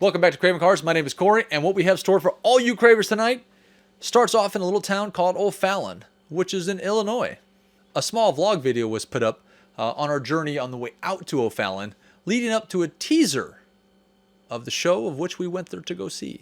Welcome back to Craving Cars. My name is Corey, and what we have stored for all you cravers tonight starts off in a little town called O'Fallon, which is in Illinois. A small vlog video was put up on our journey on the way out to O'Fallon, leading up to a teaser of the show of which we went there to go see.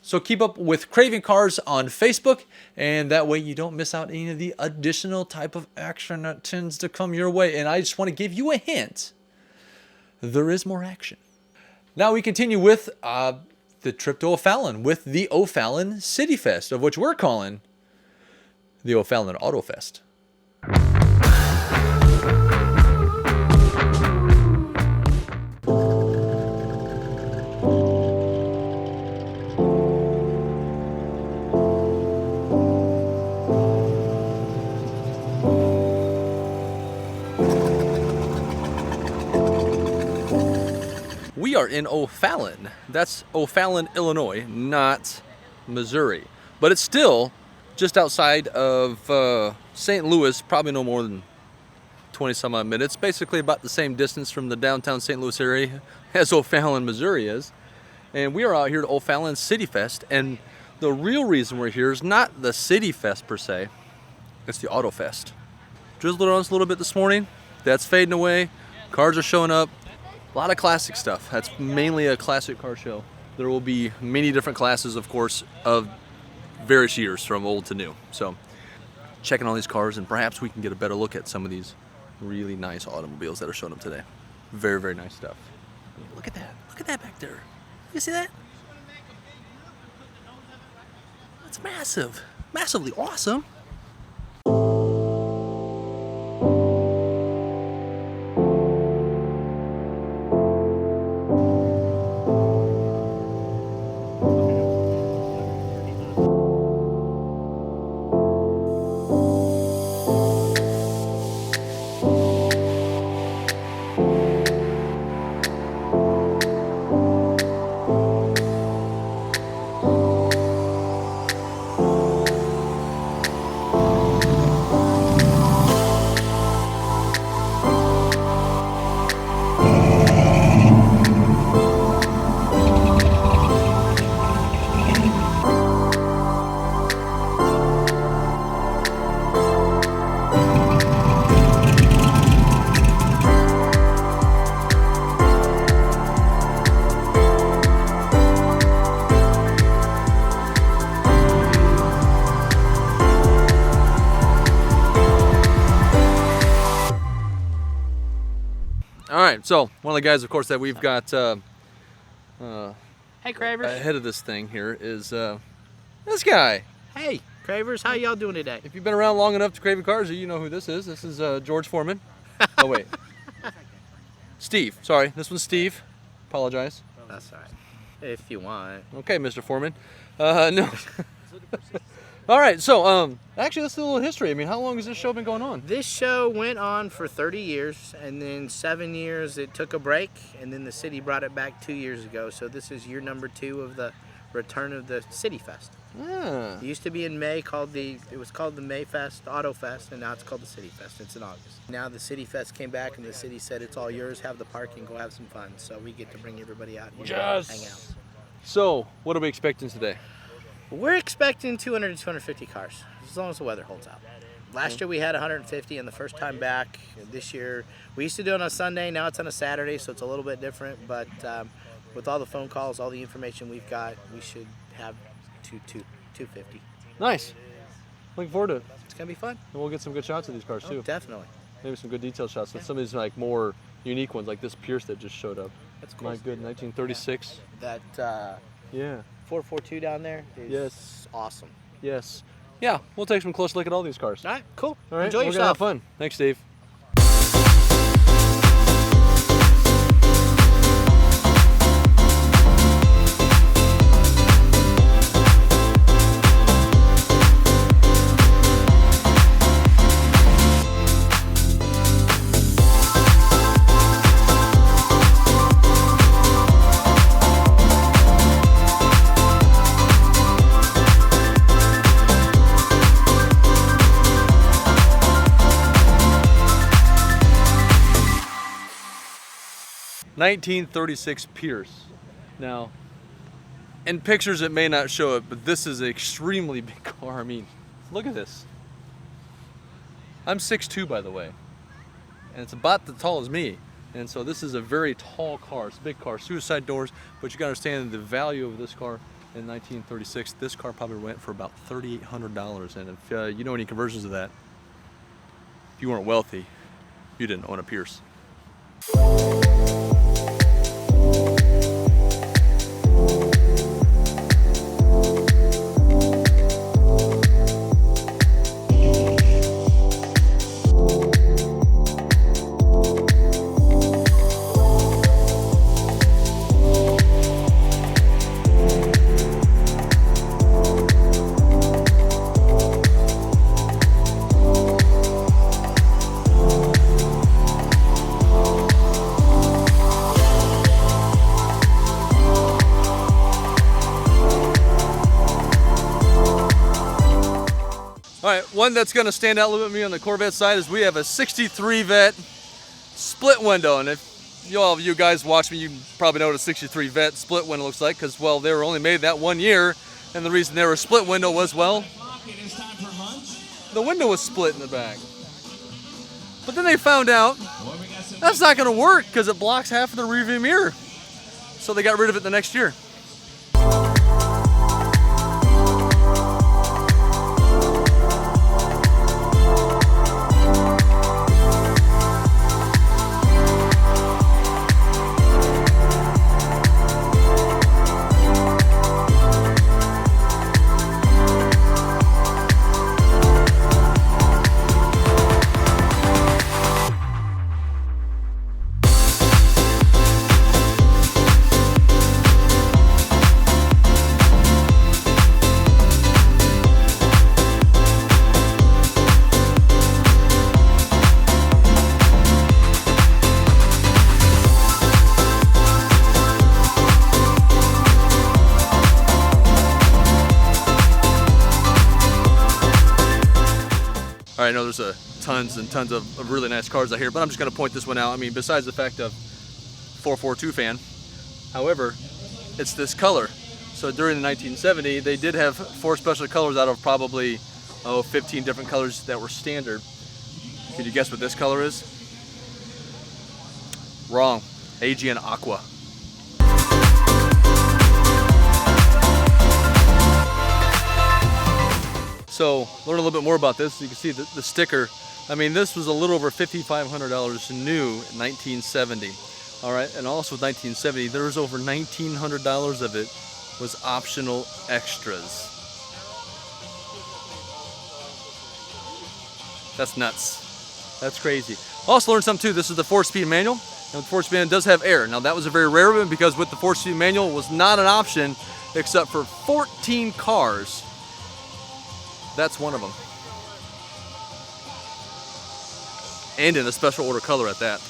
So keep up with Craving Cars on Facebook, and that way you don't miss out any of the additional type of action that tends to come your way. And I just want to give you a hint. There is more action. Now we continue with the trip to O'Fallon with the O'Fallon City Fest, of which we're calling the O'Fallon Auto Fest. We are in O'Fallon. That's O'Fallon, Illinois, not Missouri. But it's still just outside of St. Louis, probably no more than 20 some odd minutes. Basically about the same distance from the downtown St. Louis area as O'Fallon, Missouri is. And we are out here at O'Fallon City Fest. And the real reason we're here is not the City Fest per se. It's the Auto Fest. Drizzled on us a little bit this morning. That's fading away. Cars are showing up. A lot of classic stuff. That's mainly a classic car show. There will be many different classes, of course, of various years from old to new. So checking all these cars, and perhaps we can get a better look at some of these really nice automobiles that are showing up today. Very, very nice stuff. Look at that. Look at that back there. You see that? That's massive. Massively awesome. Alright, so one of the guys, of course, that we've got Hey, Cravers. ahead of this thing here is this guy. Hey, Cravers, how y'all doing today? If you've been around long enough to Craving Cars, you know who this is. This is George Foreman. Oh, wait. Steve. Sorry, this one's Steve. Apologize. That's all right. If you want. Okay, Mr. Foreman. No. All right, so actually, let's do a little history. I mean, how long has this show been going on? This show went on for 30 years, and then 7 years it took a break, and then the city brought it back 2 years ago. So this is year number 2 of the return of the City Fest. Ah. It used to be in May, it was called the May Fest, Auto Fest, and now it's called the City Fest. It's in August. Now the City Fest came back, and the city said it's all yours. Have the parking, go have some fun. So we get to bring everybody out here and hang out. So, what are we expecting today? We're expecting 200 to 250 cars, as long as the weather holds out. Last year we had 150, and the first time back. This year, we used to do it on a Sunday, now it's on a Saturday, so it's a little bit different. But with all the phone calls, all the information we've got, we should have 250. Nice. Looking forward to it. It's going to be fun. And we'll get some good shots of these cars, too. Definitely. Maybe some good detailed shots. Some of these like more unique ones, like this Pierce that just showed up. That's cool. My good 1936. That Yeah. 442 down there is Yes. awesome. Yes. Yeah, we'll take some close look at all these cars. All right, cool. All right, Enjoy we're yourself. gonna have fun. Thanks, Steve. 1936 Pierce. Now, in pictures it may not show it, but this is an extremely big car. I mean, look at this. I'm 6'2", by the way, and it's about as tall as me. And so this is a very tall car. It's a big car, suicide doors, but you gotta understand the value of this car in 1936. This car probably went for about $3,800. And if you know any conversions of that, if you weren't wealthy, you didn't own a Pierce. All right, one that's gonna stand out a little bit with me on the Corvette side is we have a 63 Vet split window. And if all of you guys watch me, you probably know what a 63 Vet split window looks like, because, well, they were only made that 1 year. And the reason they were a split window was, well, the window was split in the back. But then they found out that's not gonna work because it blocks half of the rearview mirror. So they got rid of it the next year. All right, I know there's tons and tons of really nice cars out here, but I'm just gonna point this one out. I mean, besides the fact of 442 fan, however, it's this color. So during the 1970s, they did have 4 special colors out of probably 15 different colors that were standard. Can you guess what this color is? Wrong. Aegean Aqua. So learn a little bit more about this. You can see the sticker. I mean, this was a little over $5,500 new in 1970. All right, and also with 1970, there was over $1,900 of it was optional extras. That's nuts. That's crazy. Also learned something too. This is the 4-speed manual, and the 4-speed manual does have air. Now that was a very rare one, because with the 4-speed manual, it was not an option except for 14 cars. That's one of them. And in a special order color at that.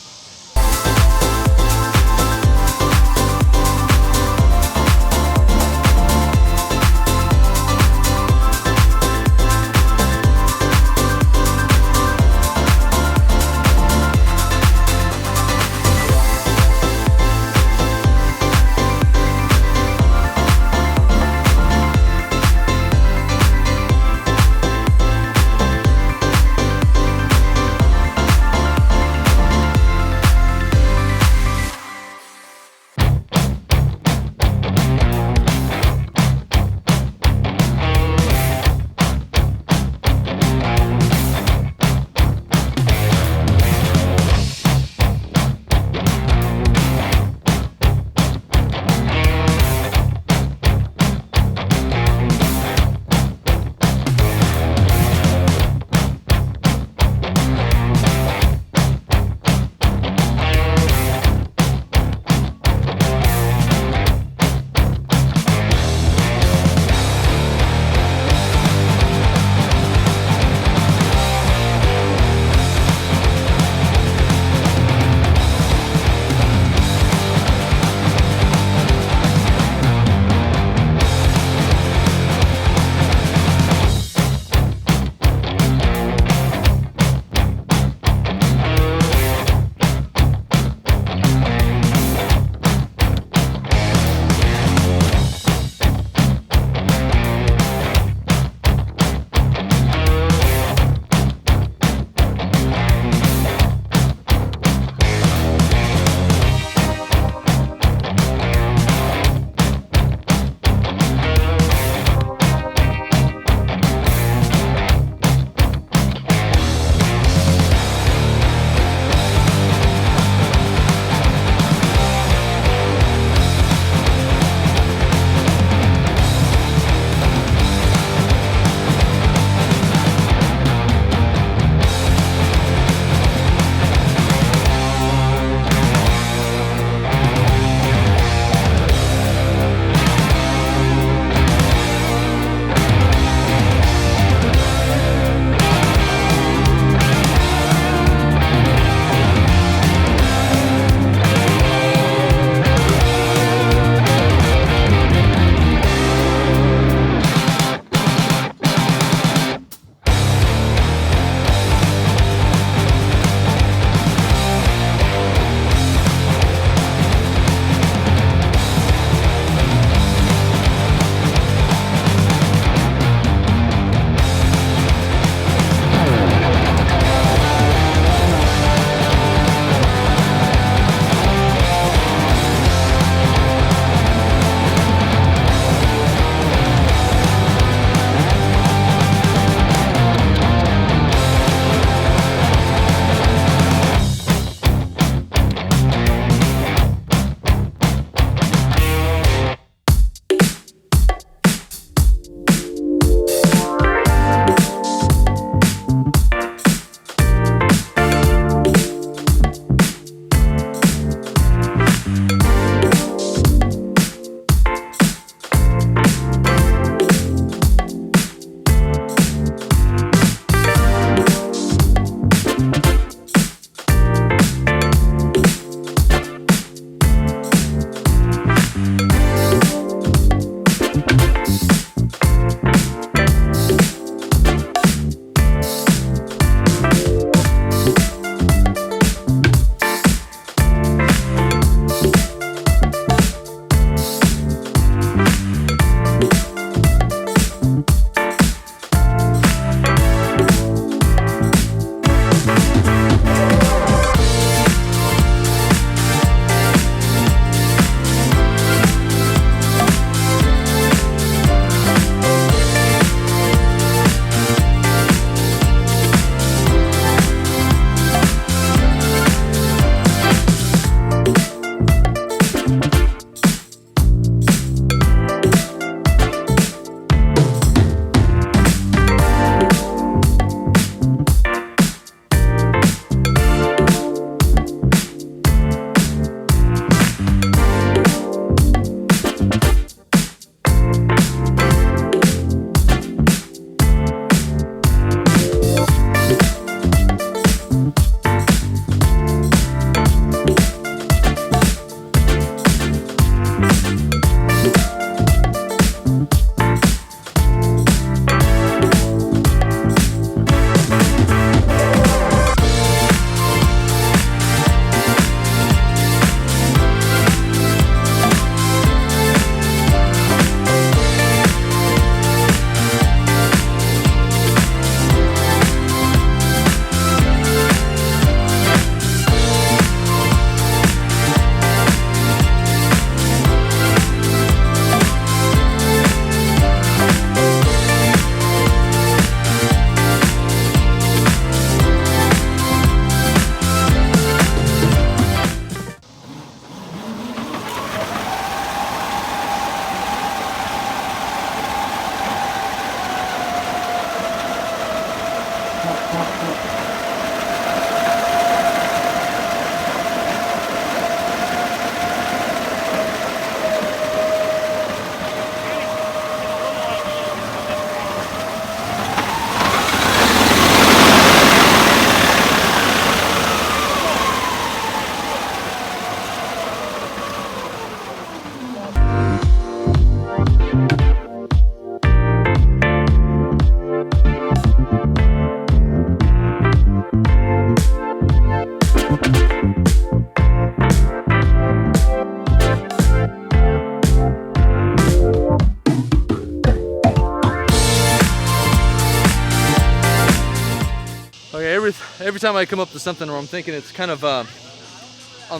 every time I come up to something where I'm thinking it's kind of on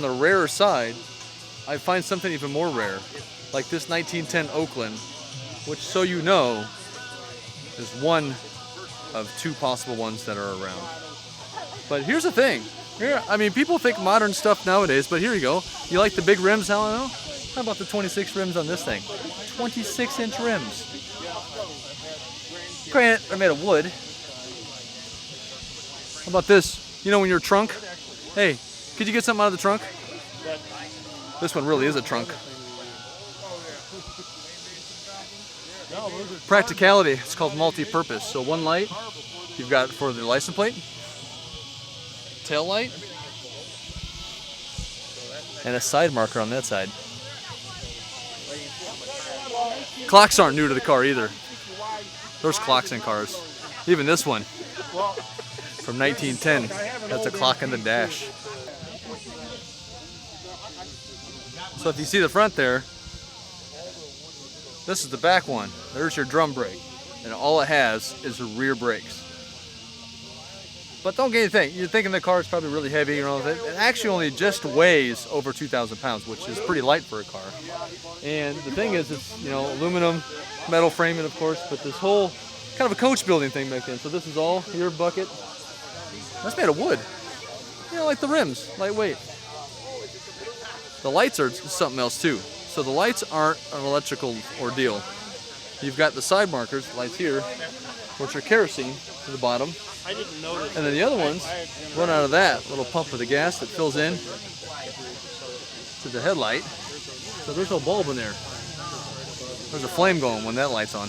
the rarer side, I find something even more rare, like this 1910 Oakland, which, so you know, is one of 2 possible ones that are around. But here's the thing. Here, I mean, people think modern stuff nowadays, but here you go. You like the big rims, Heleno? How about the 26 rims on this thing? 26-inch rims. Granted, they're made of wood. How about this? You know, when you're trunk, hey, could you get something out of the trunk? This one really is a trunk. Practicality, it's called multi-purpose. So one light, you've got for the license plate, tail light, and a side marker on that side. Clocks aren't new to the car either. There's clocks in cars. Even this one, from 1910, that's a clock in the dash. So if you see the front there, this is the back one. There's your drum brake. And all it has is the rear brakes. But don't get anything. You're thinking the car is probably really heavy, you know. It actually only just weighs over 2,000 pounds, which is pretty light for a car. And the thing is, it's, you know, aluminum, metal framing, of course, but this whole kind of a coach building thing back then. So this is all your bucket. That's made of wood. You know, like the rims, lightweight. The lights are something else too. So the lights aren't an electrical ordeal. You've got the side markers, lights here, which are kerosene to the bottom. And then the other ones run out of that little pump of the gas that fills in to the headlight. So there's no bulb in there. There's a flame going when that light's on.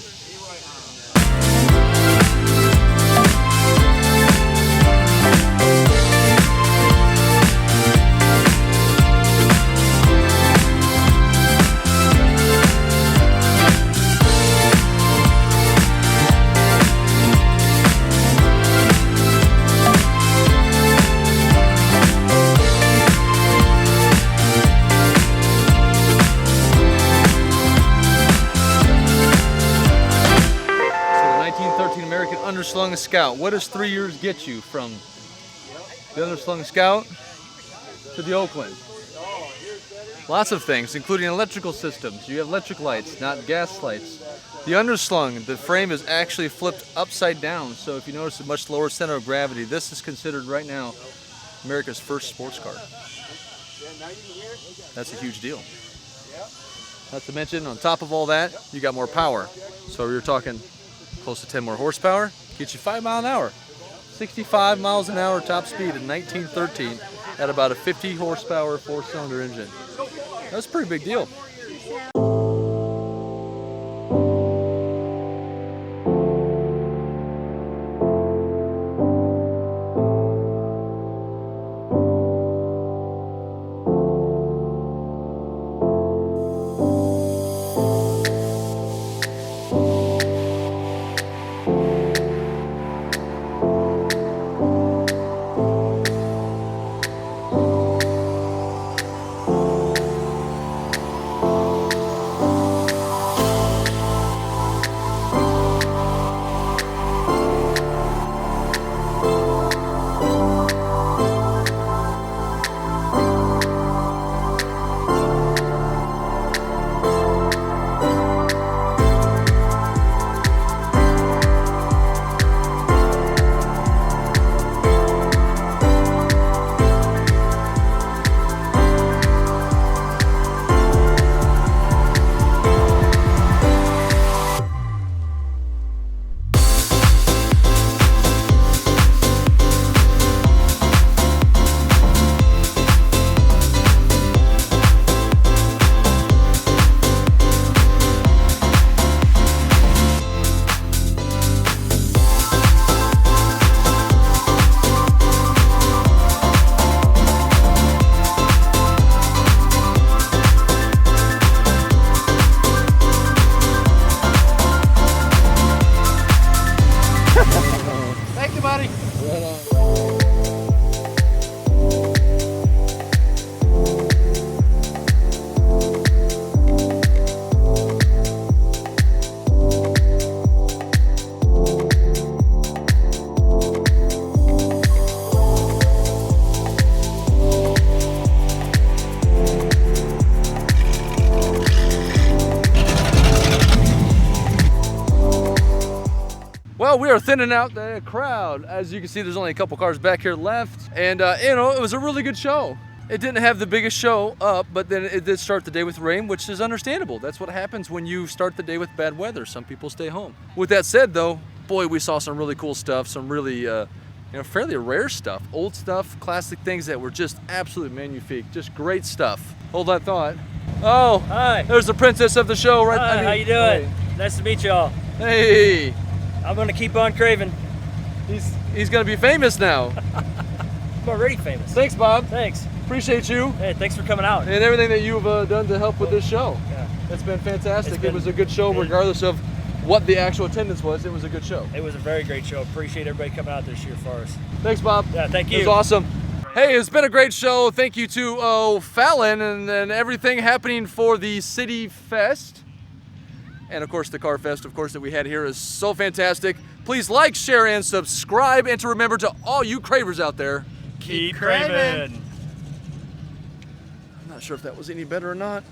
Underslung Scout. What does 3 years get you from the Underslung Scout to the Oakland? Lots of things, including electrical systems. You have electric lights, not gas lights. The Underslung, the frame is actually flipped upside down, so if you notice a much lower center of gravity, this is considered right now America's first sports car. That's a huge deal. Not to mention, on top of all that, you got more power. So you're talking close to 10 more horsepower, gets you 5 miles an hour. 65 miles an hour top speed in 1913 at about a 50 horsepower 4-cylinder engine. That's a pretty big deal. Well, we are thinning out the crowd. As you can see, there's only a couple cars back here left. And, you know, it was a really good show. It didn't have the biggest show up, but then it did start the day with rain, which is understandable. That's what happens when you start the day with bad weather. Some people stay home. With that said, though, boy, we saw some really cool stuff, some really, you know, fairly rare stuff, old stuff, classic things that were just absolutely magnifique, just great stuff. Hold that thought. Oh, Hi. There's the princess of the show, right? Hi, how you doing? Nice to meet y'all. Hey, I'm gonna keep on craving. he's gonna be famous now. I'm already famous. Thanks, Bob. Thanks. Appreciate you Hey, thanks for coming out. and everything that you've done to help with this show. Yeah. It's been fantastic. It's been It was a good show, regardless of what the actual attendance was. It was a good show. It was a very great show. Appreciate everybody coming out this year for us. Thanks, Bob. Yeah, thank It was you. awesome. Hey, it's been a great show. Thank you to O'Fallon and everything happening for the City Fest. And of course, the Car Fest, of course, that we had here is so fantastic. Please like, share, and subscribe. And to remember, to all you cravers out there, Keep craving. I'm not sure if that was any better or not.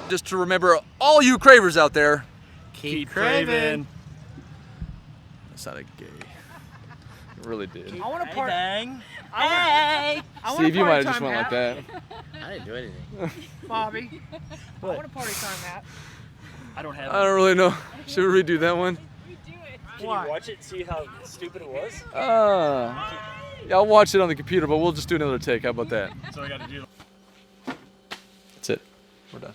Just to remember, all you cravers out there, Keep craving. that sounded gay. It really did. I want to part. Bang. I want Steve, a you might have party just time went like hat. that. I didn't do anything. Bobby. I What? want a party time hat. I don't have I don't really know. Should we redo that one? Can Why? you watch it and see how stupid it was? Yeah, I'll watch it on the computer, but we'll just do another take. How about that? So I gotta do. That's it. We're done.